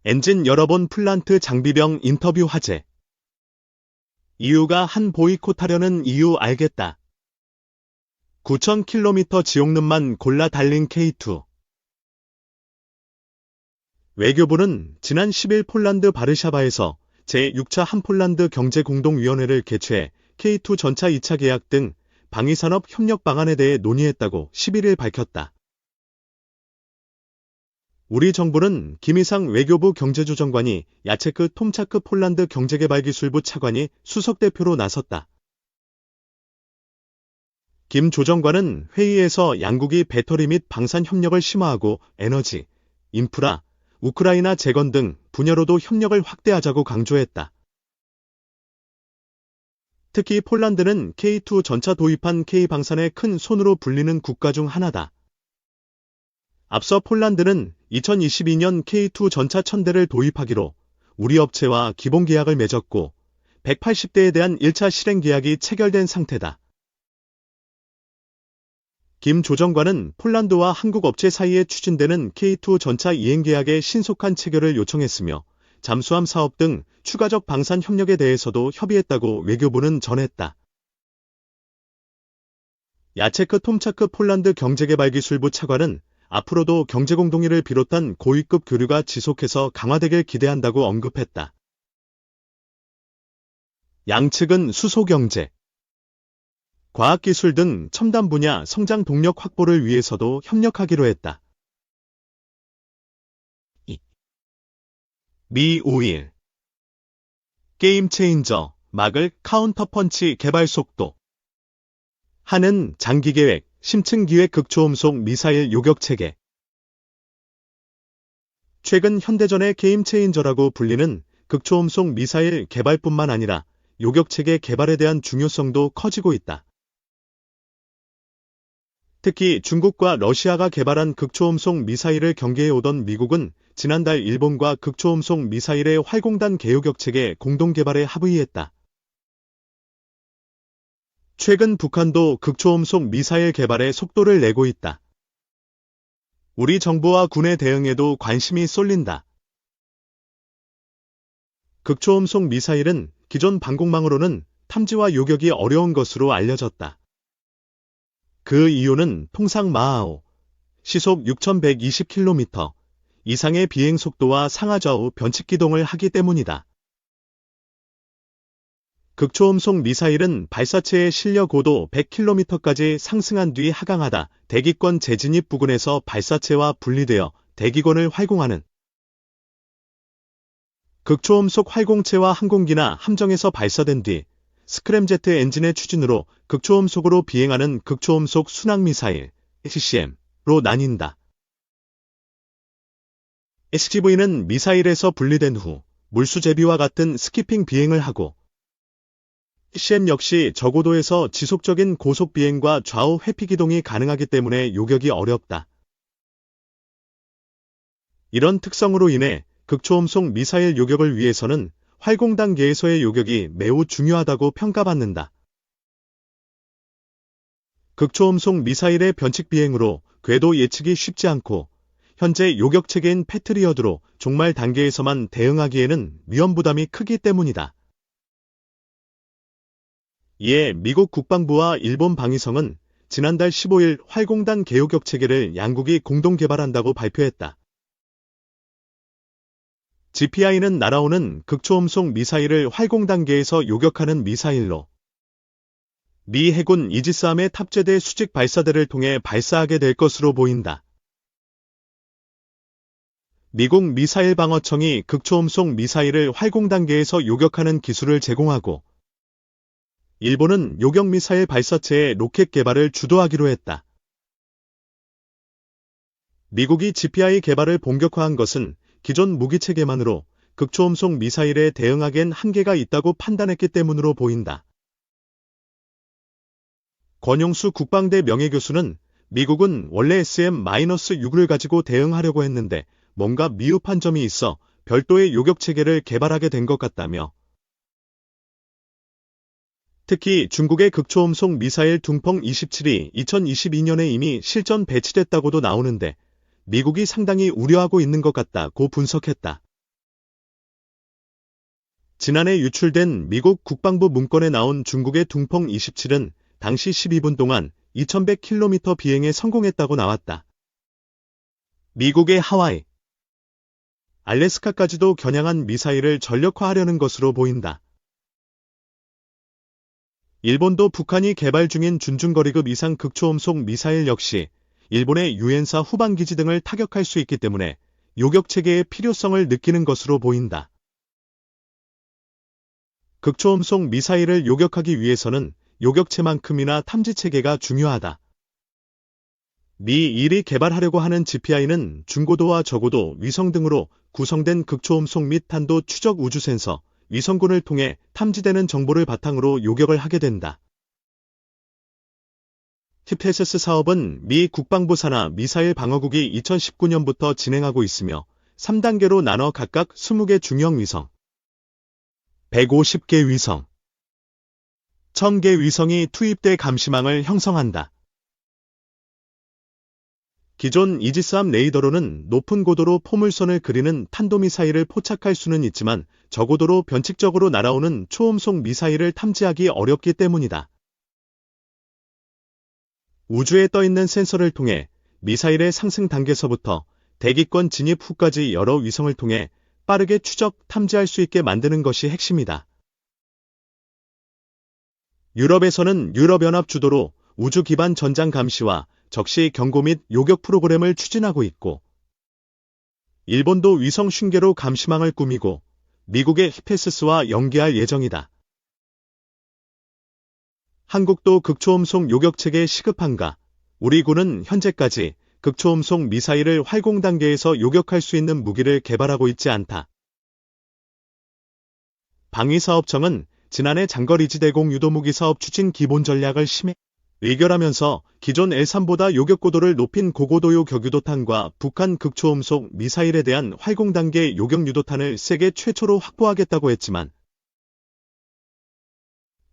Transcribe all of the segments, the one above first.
엔진 여러 번 플란트 장비병 인터뷰 화제. 이유가 한 보이콧하려는 이유 알겠다. 9,000km 지옥눈만 골라 달린 K2. 외교부는 지난 10일 폴란드 바르샤바에서 제6차 한폴란드 경제공동위원회를 개최해 K2 전차 2차 계약 등 방위산업 협력 방안에 대해 논의했다고 11일 밝혔다. 우리 정부는 김이상 외교부 경제조정관이 야체크 톰차크 폴란드 경제개발기술부 차관이 수석대표로 나섰다. 김 조정관은 회의에서 양국이 배터리 및 방산 협력을 심화하고 에너지, 인프라, 우크라이나 재건 등 분야로도 협력을 확대하자고 강조했다. 특히 폴란드는 K2 전차 도입한 K방산의 큰 손으로 불리는 국가 중 하나다. 앞서 폴란드는 2022년 K2 전차 1000대를 도입하기로 우리 업체와 기본 계약을 맺었고 180대에 대한 1차 실행 계약이 체결된 상태다. 김 조정관은 폴란드와 한국 업체 사이에 추진되는 K2 전차 이행 계약의 신속한 체결을 요청했으며 잠수함 사업 등 추가적 방산 협력에 대해서도 협의했다고 외교부는 전했다. 야체크 톰차크 폴란드 경제개발기술부 차관은 앞으로도 경제공동회를 비롯한 고위급 교류가 지속해서 강화되길 기대한다고 언급했다. 양측은 수소경제, 과학기술 등 첨단 분야 성장 동력 확보를 위해서도 협력하기로 했다. 미 5일 게임 체인저, 마글 카운터펀치 개발 속도. 한은 장기계획, 심층기획 극초음속 미사일 요격체계. 최근 현대전의 게임 체인저라고 불리는 극초음속 미사일 개발뿐만 아니라 요격체계 개발에 대한 중요성도 커지고 있다. 특히 중국과 러시아가 개발한 극초음속 미사일을 경계해오던 미국은 지난달 일본과 극초음속 미사일의 활공단 개요격체계 공동 개발에 합의했다. 최근 북한도 극초음속 미사일 개발에 속도를 내고 있다. 우리 정부와 군의 대응에도 관심이 쏠린다. 극초음속 미사일은 기존 방공망으로는 탐지와 요격이 어려운 것으로 알려졌다. 그 이유는 통상 마하오, 시속 6,120km 이상의 비행 속도와 상하좌우 변칙 기동을 하기 때문이다. 극초음속 미사일은 발사체의 실려 고도 100km까지 상승한 뒤 하강하다 대기권 재진입 부근에서 발사체와 분리되어 대기권을 활공하는 극초음속 활공체와 항공기나 함정에서 발사된 뒤 스크램제트 엔진의 추진으로 극초음속으로 비행하는 극초음속 순항미사일 SCM로 나뉜다. SCV는 미사일에서 분리된 후 물수제비와 같은 스키핑 비행을 하고 SCM 역시 저고도에서 지속적인 고속 비행과 좌우 회피 기동이 가능하기 때문에 요격이 어렵다. 이런 특성으로 인해 극초음속 미사일 요격을 위해서는 활공 단계에서의 요격이 매우 중요하다고 평가받는다. 극초음속 미사일의 변칙 비행으로 궤도 예측이 쉽지 않고 현재 요격 체계인 패트리어트로 종말 단계에서만 대응하기에는 위험 부담이 크기 때문이다. 이에 미국 국방부와 일본 방위성은 지난달 15일 활공단 개요격 체계를 양국이 공동 개발한다고 발표했다. GPI는 날아오는 극초음속 미사일을 활공 단계에서 요격하는 미사일로 미 해군 이지스함에 탑재돼 수직 발사대를 통해 발사하게 될 것으로 보인다. 미국 미사일 방어청이 극초음속 미사일을 활공 단계에서 요격하는 기술을 제공하고 일본은 요격 미사일 발사체의 로켓 개발을 주도하기로 했다. 미국이 GPI 개발을 본격화한 것은 기존 무기체계만으로 극초음속 미사일에 대응하기엔 한계가 있다고 판단했기 때문으로 보인다. 권용수 국방대 명예교수는 미국은 원래 SM-6를 가지고 대응하려고 했는데 뭔가 미흡한 점이 있어 별도의 요격체계를 개발하게 된 것 같다며 특히 중국의 극초음속 미사일 둥펑 27이 2022년에 이미 실전 배치됐다고도 나오는데 미국이 상당히 우려하고 있는 것 같다고 분석했다. 지난해 유출된 미국 국방부 문건에 나온 중국의 둥펑 27은 당시 12분 동안 2100km 비행에 성공했다고 나왔다. 미국의 하와이, 알래스카까지도 겨냥한 미사일을 전력화하려는 것으로 보인다. 일본도 북한이 개발 중인 준중거리급 이상 극초음속 미사일 역시 일본의 유엔사 후방기지 등을 타격할 수 있기 때문에 요격체계의 필요성을 느끼는 것으로 보인다. 극초음속 미사일을 요격하기 위해서는 요격체만큼이나 탐지체계가 중요하다. 미1이 개발하려고 하는 GPI는 중고도와 저고도 위성 등으로 구성된 극초음속 및 탄도 추적 우주 센서, 위성군을 통해 탐지되는 정보를 바탕으로 요격을 하게 된다. 히페스스 사업은 미 국방부 산하 미사일 방어국이 2019년부터 진행하고 있으며 3단계로 나눠 각각 20개 중형 위성, 150개 위성, 1000개 위성이 투입돼 감시망을 형성한다. 기존 이지스함 레이더로는 높은 고도로 포물선을 그리는 탄도미사일을 포착할 수는 있지만 저고도로 변칙적으로 날아오는 초음속 미사일을 탐지하기 어렵기 때문이다. 우주에 떠있는 센서를 통해 미사일의 상승 단계서부터 대기권 진입 후까지 여러 위성을 통해 빠르게 추적, 탐지할 수 있게 만드는 것이 핵심이다. 유럽에서는 유럽연합 주도로 우주 기반 전장 감시와 적시 경고 및 요격 프로그램을 추진하고 있고, 일본도 위성 슌게로 감시망을 꾸미고 미국의 히페스스와 연계할 예정이다. 한국도 극초음속 요격체계 시급한가? 우리 군은 현재까지 극초음속 미사일을 활공 단계에서 요격할 수 있는 무기를 개발하고 있지 않다. 방위사업청은 지난해 장거리지대공 유도무기 사업 추진 기본 전략을 심의 의결하면서 기존 L3보다 요격 고도를 높인 고고도요 격유도탄과 북한 극초음속 미사일에 대한 활공 단계 요격 유도탄을 세계 최초로 확보하겠다고 했지만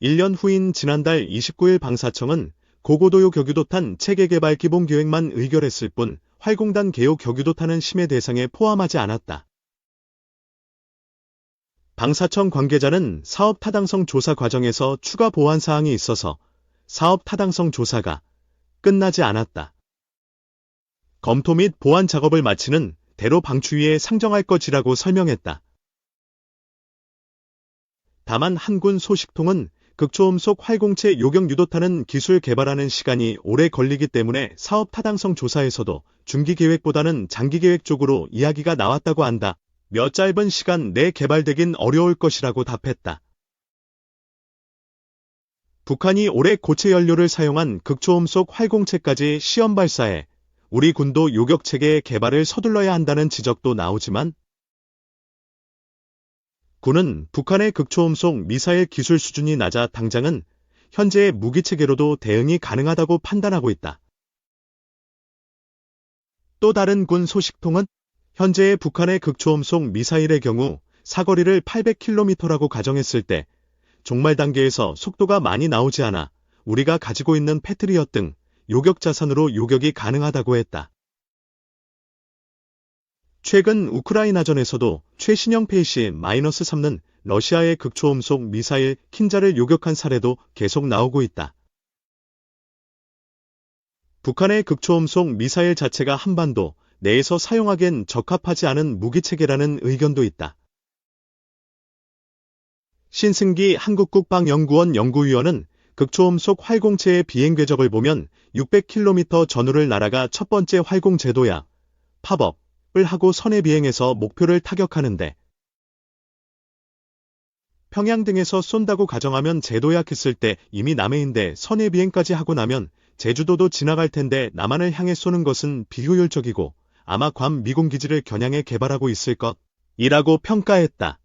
1년 후인 지난달 29일 방사청은 고고도요 격유도탄 체계 개발 기본 계획만 의결했을 뿐 활공단 개요 격유도탄은 심의 대상에 포함하지 않았다. 방사청 관계자는 사업 타당성 조사 과정에서 추가 보완 사항이 있어서 사업 타당성 조사가 끝나지 않았다. 검토 및 보완 작업을 마치는 대로 방추위에 상정할 것이라고 설명했다. 다만 한군 소식통은 극초음속 활공체 요격 유도탄은 기술 개발하는 시간이 오래 걸리기 때문에 사업 타당성 조사에서도 중기 계획보다는 장기 계획 쪽으로 이야기가 나왔다고 한다. 몇 짧은 시간 내 개발되긴 어려울 것이라고 답했다. 북한이 올해 고체 연료를 사용한 극초음속 활공체까지 시험 발사해 우리 군도 요격체계의 개발을 서둘러야 한다는 지적도 나오지만 군은 북한의 극초음속 미사일 기술 수준이 낮아 당장은 현재의 무기체계로도 대응이 가능하다고 판단하고 있다. 또 다른 군 소식통은 현재의 북한의 극초음속 미사일의 경우 사거리를 800km라고 가정했을 때 종말 단계에서 속도가 많이 나오지 않아 우리가 가지고 있는 패트리엇 등 요격 자산으로 요격이 가능하다고 했다. 최근 우크라이나전에서도 최신형 페이시-3는 러시아의 극초음속 미사일 킨자를 요격한 사례도 계속 나오고 있다. 북한의 극초음속 미사일 자체가 한반도 내에서 사용하기엔 적합하지 않은 무기체계라는 의견도 있다. 신승기 한국국방연구원 연구위원은 극초음속 활공체의 비행 궤적을 보면 600km 전후를 날아가 첫 번째 활공 제도야 팝업을 하고 선의 비행해서 목표를 타격하는데 평양 등에서 쏜다고 가정하면 제도약했을 때 이미 남해인데 선의 비행까지 하고 나면 제주도도 지나갈 텐데 남한을 향해 쏘는 것은 비효율적이고 아마 괌 미군 기지를 겨냥해 개발하고 있을 것이라고 평가했다.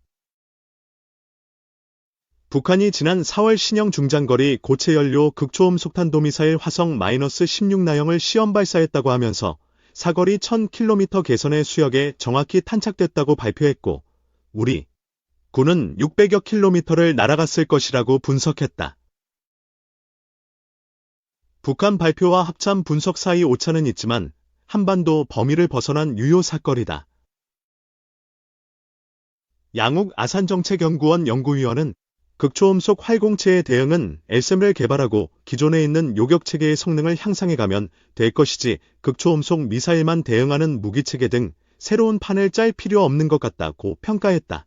북한이 지난 4월 신형 중장거리 고체 연료 극초음속 탄도미사일 화성-16 나형을 시험 발사했다고 하면서 사거리 1000km 개선의 수역에 정확히 탄착됐다고 발표했고 우리 군은 600여 킬로미터를 날아갔을 것이라고 분석했다. 북한 발표와 합참 분석 사이 오차는 있지만 한반도 범위를 벗어난 유효 사건이다. 양욱 아산정책연구원 연구위원은 극초음속 활공체의 대응은 SM을 개발하고 기존에 있는 요격체계의 성능을 향상해가면 될 것이지 극초음속 미사일만 대응하는 무기체계 등 새로운 판을 짤 필요 없는 것 같다고 평가했다.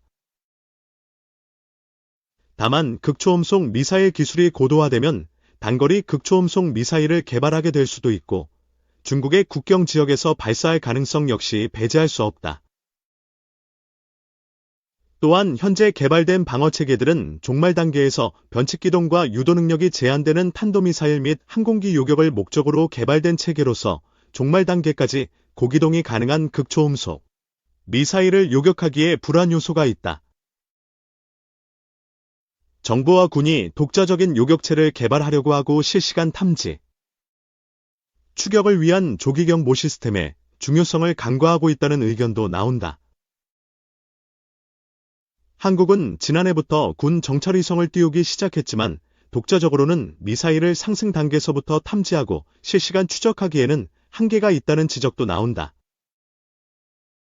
다만 극초음속 미사일 기술이 고도화되면 단거리 극초음속 미사일을 개발하게 될 수도 있고 중국의 국경 지역에서 발사할 가능성 역시 배제할 수 없다. 또한 현재 개발된 방어체계들은 종말 단계에서 변칙기동과 유도 능력이 제한되는 탄도미사일 및 항공기 요격을 목적으로 개발된 체계로서 종말 단계까지 고기동이 가능한 극초음속 미사일을 요격하기에 불안 요소가 있다. 정부와 군이 독자적인 요격체를 개발하려고 하고 실시간 탐지, 추격을 위한 조기경보 시스템의 중요성을 간과하고 있다는 의견도 나온다. 한국은 지난해부터 군 정찰위성을 띄우기 시작했지만 독자적으로는 미사일을 상승 단계서부터 탐지하고 실시간 추적하기에는 한계가 있다는 지적도 나온다.